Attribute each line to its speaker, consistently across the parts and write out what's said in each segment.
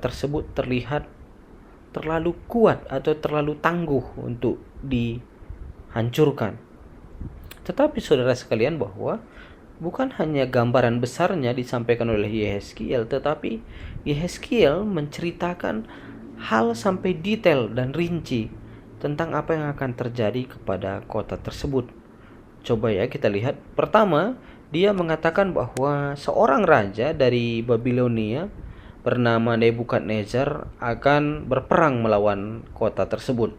Speaker 1: tersebut terlihat terlalu kuat atau terlalu tangguh untuk dihancurkan. Tetapi saudara sekalian, bahwa bukan hanya gambaran besarnya disampaikan oleh Yehezkiel, tetapi Yehezkiel menceritakan hal sampai detail dan rinci tentang apa yang akan terjadi kepada kota tersebut. Coba ya kita lihat. Pertama, dia mengatakan bahwa seorang raja dari Babilonia bernama Nebukadnezar akan berperang melawan kota tersebut.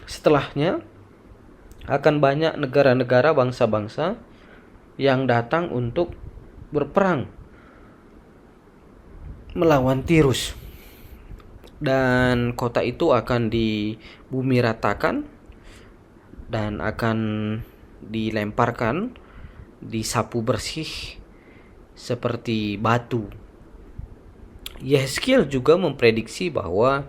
Speaker 1: Setelahnya akan banyak negara-negara, bangsa-bangsa yang datang untuk berperang melawan Tirus. Dan kota itu akan dibumi ratakan dan akan dilemparkan, disapu bersih seperti batu. Yehezkiel juga memprediksi bahwa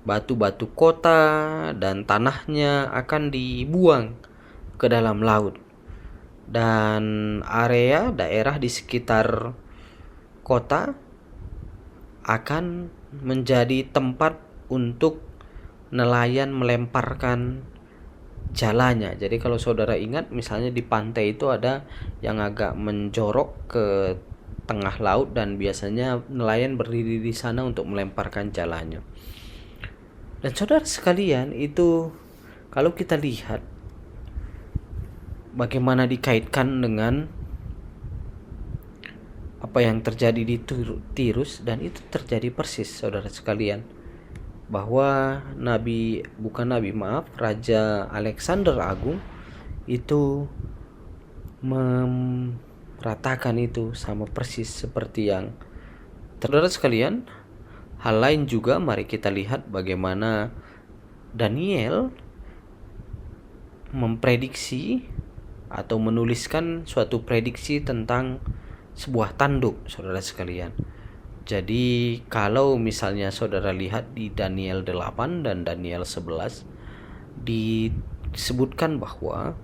Speaker 1: batu-batu kota dan tanahnya akan dibuang ke dalam laut, dan daerah di sekitar kota akan menjadi tempat untuk nelayan melemparkan jalannya. Jadi kalau saudara ingat, misalnya di pantai itu ada yang agak menjorok ke tengah laut, dan biasanya nelayan berdiri di sana untuk melemparkan jalannya. Dan saudara sekalian, itu kalau kita lihat bagaimana dikaitkan dengan apa yang terjadi di Tirus, dan itu terjadi persis saudara sekalian, bahwa Raja Alexander Agung itu ratakan itu sama persis seperti yang saudara sekalian. Hal lain juga, mari kita lihat bagaimana Daniel memprediksi atau menuliskan suatu prediksi tentang sebuah tanduk, saudara sekalian. Jadi kalau misalnya saudara lihat di Daniel 8 dan Daniel 11, disebutkan bahwa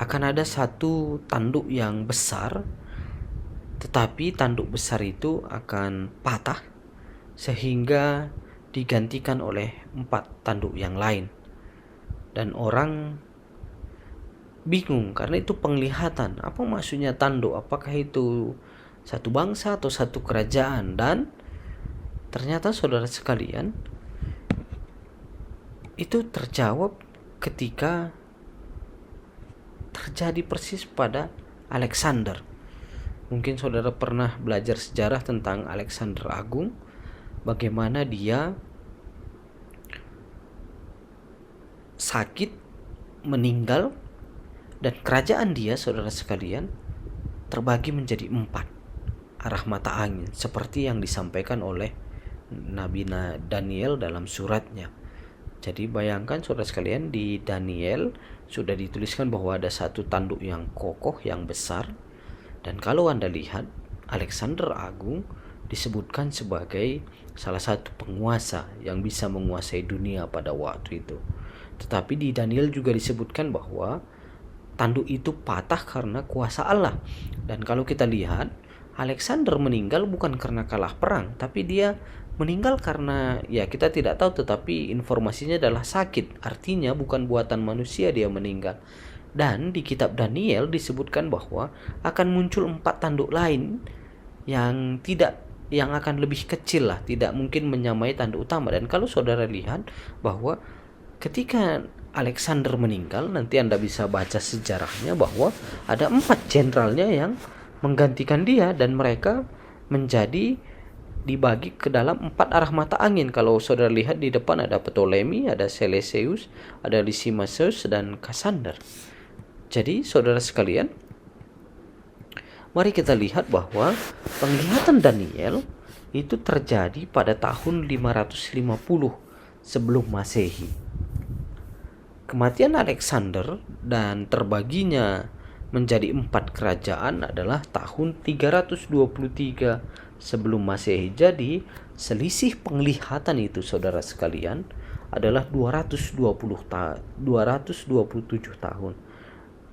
Speaker 1: akan ada satu tanduk yang besar, tetapi tanduk besar itu akan patah sehingga digantikan oleh 4 tanduk yang lain. Dan orang bingung karena itu penglihatan. Apa maksudnya tanduk? Apakah itu satu bangsa atau satu kerajaan? Dan ternyata saudara sekalian, itu terjawab ketika terjadi persis pada Alexander. Mungkin saudara pernah belajar sejarah tentang Alexander Agung, bagaimana dia sakit, meninggal, dan kerajaan dia, saudara sekalian, terbagi menjadi 4 arah mata angin, seperti yang disampaikan oleh Nabi Daniel dalam suratnya. Jadi bayangkan saudara sekalian, di Daniel sudah dituliskan bahwa ada satu tanduk yang kokoh, yang besar. Dan kalau Anda lihat, Alexander Agung disebutkan sebagai salah satu penguasa yang bisa menguasai dunia pada waktu itu. Tetapi di Daniel juga disebutkan bahwa tanduk itu patah karena kuasa Allah. Dan kalau kita lihat, Alexander meninggal bukan karena kalah perang, tapi dia meninggal karena kita tidak tahu, tetapi informasinya adalah sakit. Artinya bukan buatan manusia dia meninggal. Dan di kitab Daniel disebutkan bahwa akan muncul 4 tanduk lain yang akan lebih kecil lah, tidak mungkin menyamai tanduk utama. Dan kalau saudara lihat bahwa ketika Alexander meninggal, nanti Anda bisa baca sejarahnya bahwa ada 4 jenderalnya yang menggantikan dia, dan mereka menjadi dibagi ke dalam 4 arah mata angin. Kalau saudara lihat di depan ada Ptolemy, ada Seleucus, ada Lysimachus, dan Cassander. Jadi saudara sekalian, mari kita lihat bahwa penglihatan Daniel itu terjadi pada tahun 550 sebelum Masehi. Kematian Alexander dan terbaginya menjadi 4 kerajaan adalah tahun 323 sebelum Masehi. Jadi selisih penglihatan itu, saudara sekalian, adalah 227 tahun.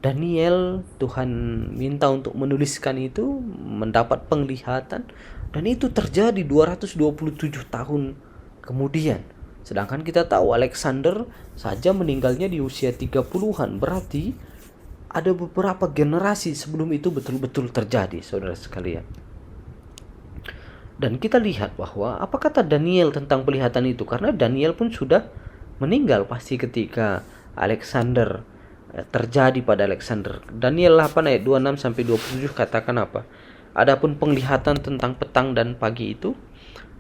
Speaker 1: Daniel, Tuhan minta untuk menuliskan itu, mendapat penglihatan, dan itu terjadi 227 tahun kemudian. Sedangkan kita tahu Alexander saja meninggalnya di usia 30-an. Berarti ada beberapa generasi sebelum itu betul-betul terjadi, saudara sekalian. Dan kita lihat bahwa apa kata Daniel tentang penglihatan itu, karena Daniel pun sudah meninggal pasti ketika Alexander terjadi pada Alexander. Daniel 8 ayat 26 sampai 27 katakan apa? Adapun penglihatan tentang petang dan pagi itu,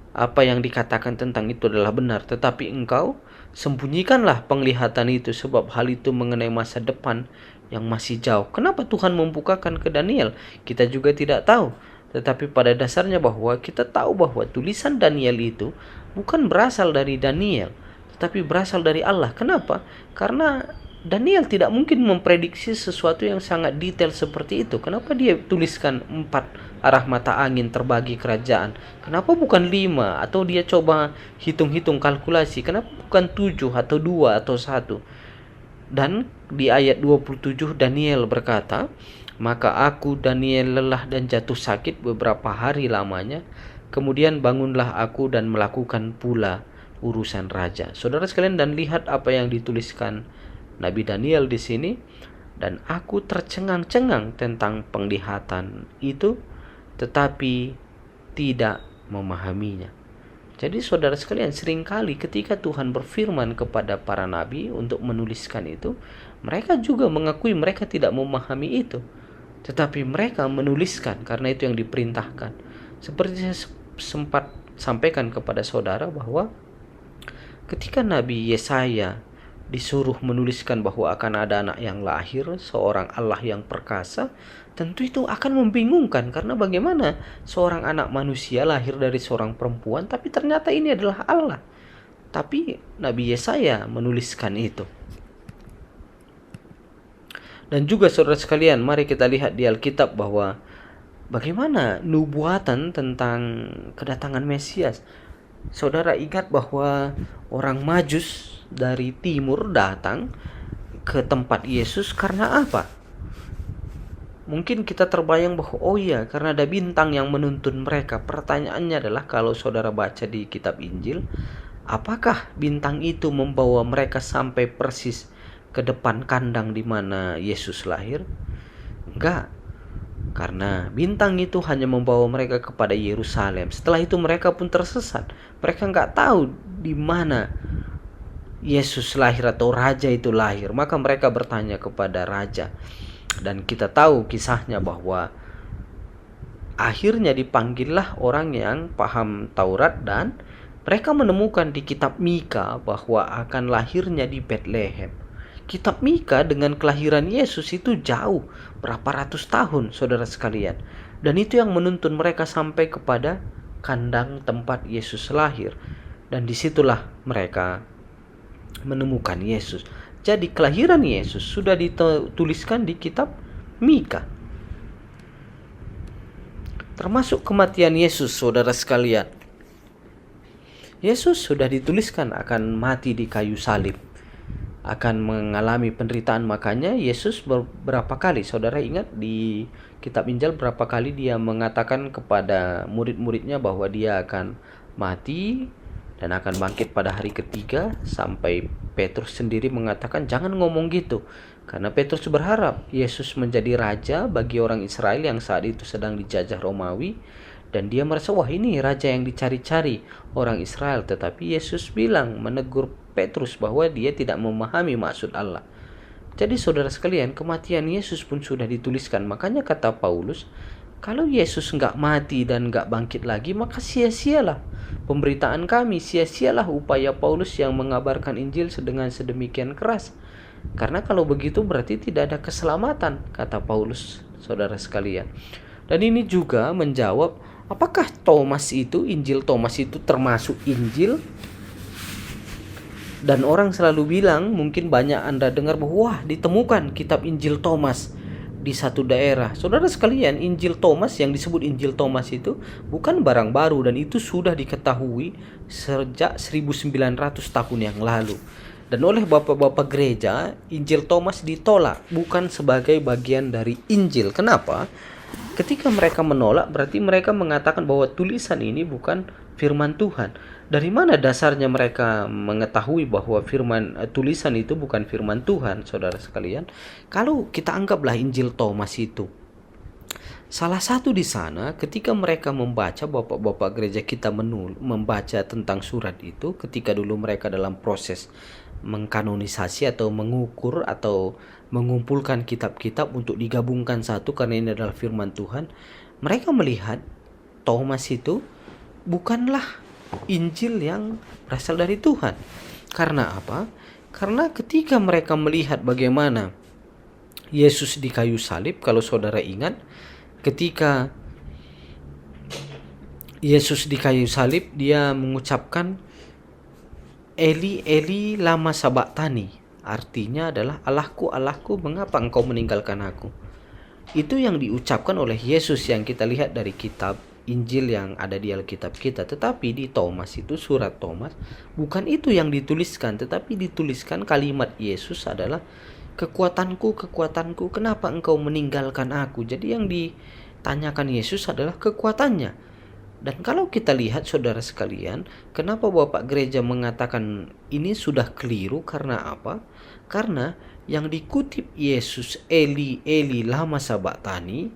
Speaker 1: apa yang dikatakan tentang itu adalah benar, tetapi engkau sembunyikanlah penglihatan itu, sebab hal itu mengenai masa depan yang masih jauh. Kenapa Tuhan membukakan ke Daniel? Kita juga tidak tahu. Tetapi pada dasarnya bahwa kita tahu bahwa tulisan Daniel itu bukan berasal dari Daniel, tetapi berasal dari Allah. Kenapa? Karena Daniel tidak mungkin memprediksi sesuatu yang sangat detail seperti itu. Kenapa dia tuliskan 4 arah mata angin terbagi kerajaan? Kenapa bukan 5? Atau dia coba hitung-hitung kalkulasi, kenapa bukan 7 atau 2 atau 1? Dan di ayat 27 Daniel berkata, maka aku Daniel lelah dan jatuh sakit beberapa hari lamanya. Kemudian bangunlah aku dan melakukan pula urusan raja. Saudara sekalian, dan lihat apa yang dituliskan Nabi Daniel di sini. Dan aku tercengang-cengang tentang penglihatan itu, tetapi tidak memahaminya. Jadi saudara sekalian, seringkali ketika Tuhan berfirman kepada para nabi untuk menuliskan itu, mereka juga mengakui mereka tidak memahami itu. Tetapi mereka menuliskan karena itu yang diperintahkan. Seperti saya sempat sampaikan kepada saudara bahwa ketika Nabi Yesaya disuruh menuliskan bahwa akan ada anak yang lahir, seorang Allah yang perkasa, tentu itu akan membingungkan, karena bagaimana seorang anak manusia lahir dari seorang perempuan, tapi ternyata ini adalah Allah. Tapi Nabi Yesaya menuliskan itu. Dan juga saudara sekalian, mari kita lihat di Alkitab bahwa bagaimana nubuatan tentang kedatangan Mesias. Saudara ingat bahwa orang Majus dari timur datang ke tempat Yesus karena apa? Mungkin kita terbayang bahwa oh iya, karena ada bintang yang menuntun mereka. Pertanyaannya adalah, kalau saudara baca di kitab Injil, apakah bintang itu membawa mereka sampai persis ke depan kandang di mana Yesus lahir? Enggak. Karena bintang itu hanya membawa mereka kepada Yerusalem. Setelah itu mereka pun tersesat. Mereka enggak tahu di mana Yesus lahir atau raja itu lahir. Maka mereka bertanya kepada raja. Dan kita tahu kisahnya bahwa akhirnya dipanggillah orang yang paham Taurat, dan mereka menemukan di kitab Mika bahwa akan lahirnya di Bethlehem. Kitab Mika dengan kelahiran Yesus itu jauh berapa ratus tahun, saudara sekalian. Dan itu yang menuntun mereka sampai kepada kandang tempat Yesus lahir. Dan disitulah mereka menemukan Yesus. Jadi kelahiran Yesus sudah dituliskan di kitab Mika. Termasuk kematian Yesus, saudara sekalian. Yesus sudah dituliskan akan mati di kayu salib, akan mengalami penderitaan. Makanya Yesus beberapa kali, saudara ingat di kitab Injil berapa kali dia mengatakan kepada murid-muridnya bahwa dia akan mati dan akan bangkit pada hari ketiga, sampai Petrus sendiri mengatakan jangan ngomong gitu, karena Petrus berharap Yesus menjadi raja bagi orang Israel yang saat itu sedang dijajah Romawi, dan dia merasa wah ini raja yang dicari-cari orang Israel. Tetapi Yesus bilang, menegur Petrus bahwa dia tidak memahami maksud Allah. Jadi saudara sekalian, kematian Yesus pun sudah dituliskan. Makanya kata Paulus, kalau Yesus nggak mati dan nggak bangkit lagi, maka sia-sialah pemberitaan kami, sia-sialah upaya Paulus yang mengabarkan Injil dengan sedemikian keras. Karena kalau begitu berarti tidak ada keselamatan, kata Paulus, saudara sekalian. Dan ini juga menjawab, apakah Thomas itu, Injil Thomas itu termasuk Injil? Dan orang selalu bilang, mungkin banyak Anda dengar bahwa wah, ditemukan kitab Injil Thomas di satu daerah. Saudara sekalian, Injil Thomas yang disebut Injil Thomas itu bukan barang baru, dan itu sudah diketahui sejak 1900 tahun yang lalu. Dan oleh bapak-bapak gereja, Injil Thomas ditolak bukan sebagai bagian dari Injil. Kenapa? Ketika mereka menolak, berarti mereka mengatakan bahwa tulisan ini bukan firman Tuhan. Dari mana dasarnya mereka mengetahui bahwa tulisan itu bukan firman Tuhan, saudara sekalian? Kalau kita anggaplah Injil Thomas itu, salah satu di sana ketika mereka membaca, bapak-bapak gereja kita membaca tentang surat itu, ketika dulu mereka dalam proses mengkanonisasi atau mengukur atau mengumpulkan kitab-kitab untuk digabungkan satu karena ini adalah firman Tuhan, mereka melihat Thomas itu bukanlah Injil yang berasal dari Tuhan. Karena apa? Karena ketika mereka melihat bagaimana Yesus di kayu salib, kalau saudara ingat, ketika Yesus di kayu salib, dia mengucapkan Eli Eli lama sabachthani, artinya adalah Allahku Allahku mengapa engkau meninggalkan aku. Itu yang diucapkan oleh Yesus yang kita lihat dari kitab Injil yang ada di Alkitab kita. Tetapi di Thomas itu, surat Thomas, bukan itu yang dituliskan, tetapi dituliskan kalimat Yesus adalah kekuatanku, kekuatanku, kenapa engkau meninggalkan aku. Jadi yang ditanyakan Yesus adalah kekuatannya. Dan kalau kita lihat saudara sekalian, kenapa Bapak Gereja mengatakan ini sudah keliru? Karena apa? Karena yang dikutip Yesus Eli Eli lama sabachthani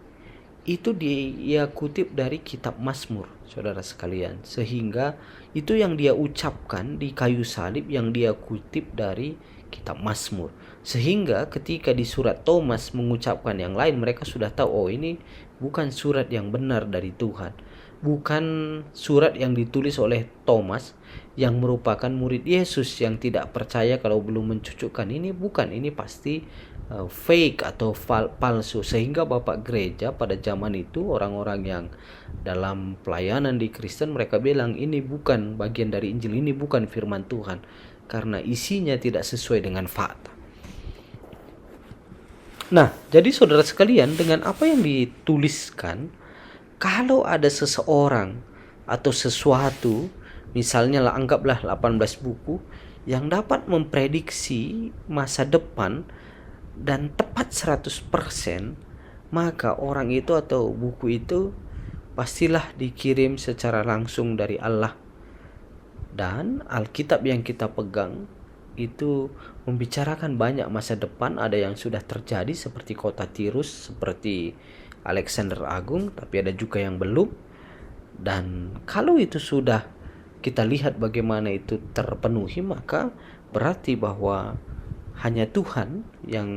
Speaker 1: itu dia kutip dari kitab Mazmur, saudara sekalian. Sehingga itu yang dia ucapkan di kayu salib yang dia kutip dari kitab Mazmur. Sehingga ketika di surat Thomas mengucapkan yang lain, mereka sudah tahu, oh ini bukan surat yang benar dari Tuhan. Bukan surat yang ditulis oleh Thomas yang merupakan murid Yesus yang tidak percaya kalau belum mencucukkan ini. Bukan, ini pasti fake atau palsu. Sehingga Bapak Gereja pada zaman itu, orang-orang yang dalam pelayanan di Kristen, mereka bilang ini bukan bagian dari Injil, ini bukan firman Tuhan, karena isinya tidak sesuai dengan fakta. Nah, jadi saudara sekalian, dengan apa yang dituliskan, kalau ada seseorang atau sesuatu, misalnya anggaplah 18 buku yang dapat memprediksi masa depan dan tepat 100%, maka orang itu atau buku itu pastilah dikirim secara langsung dari Allah. Dan Alkitab yang kita pegang itu membicarakan banyak masa depan, ada yang sudah terjadi seperti kota Tirus, seperti Alexander Agung, tapi ada juga yang belum. Dan kalau itu sudah kita lihat bagaimana itu terpenuhi, maka berarti bahwa hanya Tuhan yang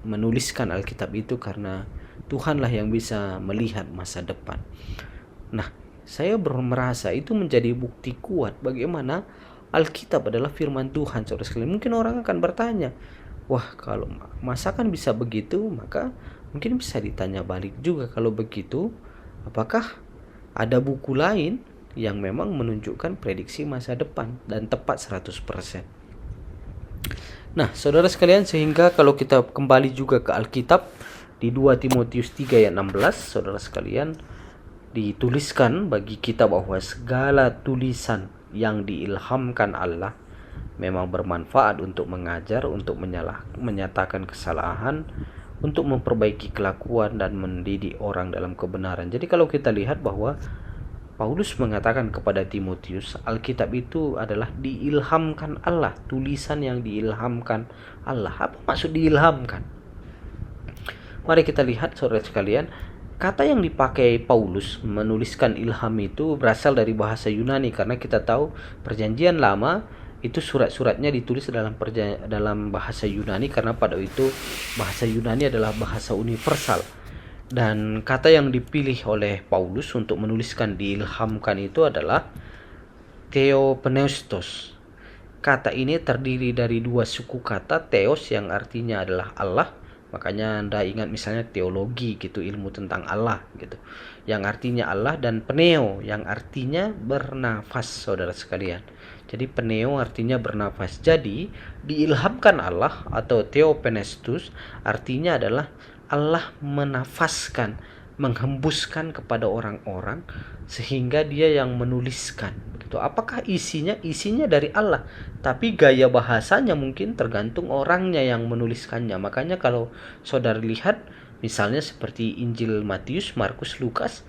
Speaker 1: menuliskan Alkitab itu, karena Tuhanlah yang bisa melihat masa depan. Nah, saya merasa itu menjadi bukti kuat bagaimana Alkitab adalah firman Tuhan, saudara sekalian. Mungkin orang akan bertanya, wah kalau masakan bisa begitu, maka mungkin bisa ditanya balik juga, kalau begitu apakah ada buku lain yang memang menunjukkan prediksi masa depan dan tepat 100%. Nah, saudara sekalian, sehingga kalau kita kembali juga ke Alkitab di 2 Timotius 3 ayat 16, saudara sekalian, dituliskan bagi kita bahwa segala tulisan yang diilhamkan Allah memang bermanfaat untuk mengajar, untuk menyatakan kesalahan, untuk memperbaiki kelakuan dan mendidik orang dalam kebenaran. Jadi kalau kita lihat bahwa Paulus mengatakan kepada Timotius, Alkitab itu adalah diilhamkan Allah, tulisan yang diilhamkan Allah. Apa maksud diilhamkan? Mari kita lihat saudara sekalian, kata yang dipakai Paulus menuliskan ilham itu berasal dari bahasa Yunani, karena kita tahu Perjanjian Lama itu surat-suratnya ditulis dalam bahasa Yunani, karena pada itu bahasa Yunani adalah bahasa universal. Dan kata yang dipilih oleh Paulus untuk menuliskan diilhamkan itu adalah theopneustos. Kata ini terdiri dari dua suku kata, theos yang artinya adalah Allah, makanya Anda ingat misalnya teologi gitu, ilmu tentang Allah gitu, yang artinya Allah, dan pneo yang artinya bernafas, saudara sekalian. Jadi pneo artinya bernafas. Jadi diilhamkan Allah atau theopneustos artinya adalah Allah menafaskan menghembuskan kepada orang-orang sehingga dia yang menuliskan begitu. Apakah isinya dari Allah, tapi gaya bahasanya mungkin tergantung orangnya yang menuliskannya. Makanya kalau saudara lihat misalnya seperti Injil Matius, Markus, Lukas,